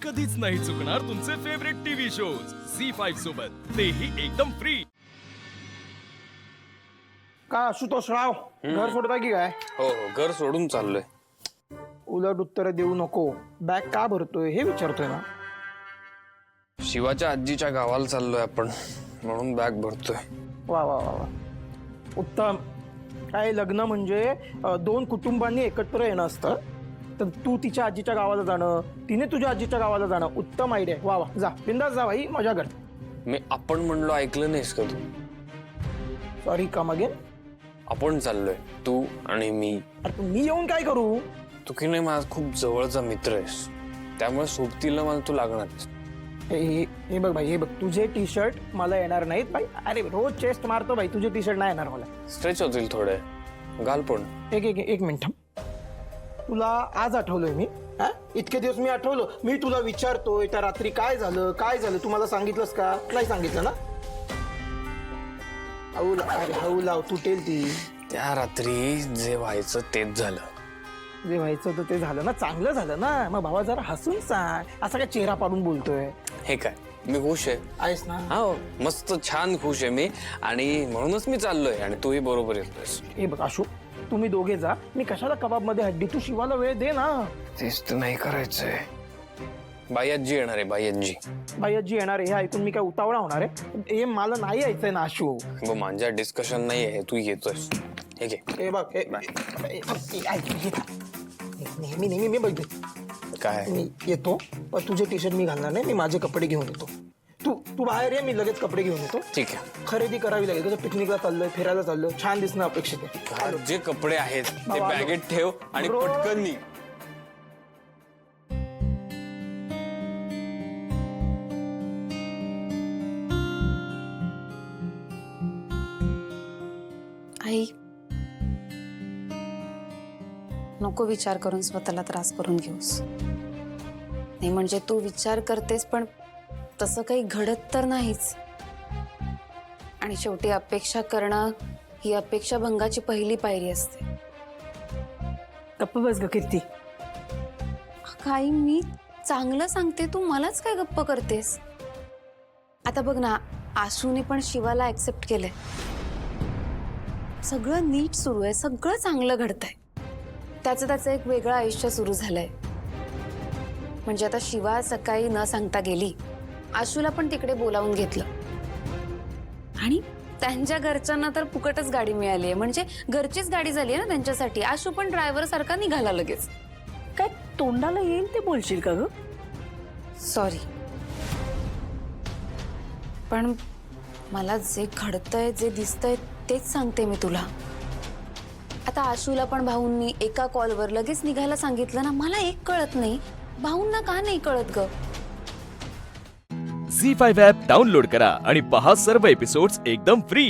कधीच नाही चुकणार तुमचे फेवरेट टीव्ही शोज झी5 सोबत, तेही एकदम फ्री। का आशुतोष राव घर सोडता की काय? हो हो, घर सोडून चाललोय। उलट उत्तर देऊ नको, बॅग का भरतोय हे विचारतोय ना। शिवाच्या आजीच्या गावाला चाललोय आपण, म्हणून बॅग भरतोय। वा वा वा वा, उत्तम। काय लग्न म्हणजे दोन कुटुंबांनी एकत्र येणं असतं, तर तू तिच्या आजीच्या गावाला जाणं, तिने तुझ्या आजीच्या गावाला जाणं, उत्तम आयडिया। वा वा, जा बिंदास जा भाई, मजा कर। मी आपण म्हणलो ऐकलं नाहीस का तू? Sorry, come again. आपण चाललोय, तू आणि मी। अरे मी येऊन काय करू? तू की नाही माझा खूप जवळचा मित्र आहेस, त्यामुळे सोबतीला मला तू लागणार। हे बघ भाई, हे बघ, तुझे टी शर्ट मला येणार नाहीत भाई। अरे रोज चेस्ट मारतो भाई, तुझे टी शर्ट नाही येणार मला। स्ट्रेच होतील थोडे, घाल पण। एक मिनिट, तुला आज आठवलोय मी? इतके दिवस मी आठवलो, मी तुला विचारतोय त्या रात्री काय झालं तू मला सांगितलंस का? नाही सांगितलं ना? हळू लाव, तुटेल ती। त्या रात्री जे व्हायचं तेच झालं। जे व्हायचं तर ते झालं ना, चांगलं झालं ना। मग भावा जरा हसून सांग, असा काय चेहरा पाडून बोलतोय? हे काय, मी खुश आहे। आहेस ना? हो, मस्त छान खुश आहे मी, आणि म्हणूनच मी चाललोय, आणि तूही बरोबर येतोयस। हे बघ आशू, तुम्ही दोघे जा, मी कशाला कबाब मध्ये हड्डी, तू शिवाला वेळ दे ना। तेच तर नाही करायचंय। बाई आजी येणार आहे, बाई आजी। बाई आजी येणार आहे हे ऐकून मी काय उतावळा होणार आहे? हे मला नाही यायचंय ना आशू। माझ्या डिस्कशन नाही आहे, तू येतोयस। हे घे। हे बघ, नेहमी मी बघ, काय? मी येतो, पण तुझे टी शर्ट मी घालणार नाही, मी माझे कपडे घेऊन येतो। तू बाहेर ये, मी लगेच कपडे घेऊन येतो। ठीक आहे। खरेदी करावी लागेल, कसं पिकनिकला चाललोय, फिरायला चाललोय, छान दिसणं अपेक्षित आहे। घरात जे कपडे आहेत ते बाबा, बॅगेत ठेव आणि रोज- पटकन निघ। आई, नको विचार करून स्वतःला त्रास करून घेऊस। नाही म्हणजे तू विचार करतेस, पण तसं काही घडत तर नाहीच। आणि शेवटी अपेक्षा करणं ही अपेक्षा भंगाची पहिली पायरी असते। गप्प बस ग कीर्ती। काही मी चांगलं सांगते, तू मलाच काय गप्प करतेस? आता बघ ना, आशूने पण शिवाला ऍक्सेप्ट केलंय, सगळं नीट सुरू आहे, सगळं चांगलं घडतंय। त्याचं एक वेगळं आयुष्य सुरू झालंय। म्हणजे आता शिवा सकाळी न सांगता गेली, आशूला पण तिकडे बोलावून घेतलं, आणि त्यांच्या घरच्यांना तर फुकटच गाडी मिळाली आहे, म्हणजे घरचीच गाडी झाली आहे ना त्यांच्यासाठी। आशू पण ड्रायव्हर सारखा निघाला लगेच। काय तोंडाला येईल ते बोलशील का ग? सॉरी, पण मला जे घडतंय, जे दिसतंय तेच सांगते मी तुला। आता आशूला पण भाऊंनी एका कॉलवर लगेच निघायला सांगितलं ना, मला एक कळत नाही, भाऊंना का नाही कळत ग? झी5 ॲप डाउनलोड करा आणि पहा सर्व एपिसोड्स एकदम फ्री।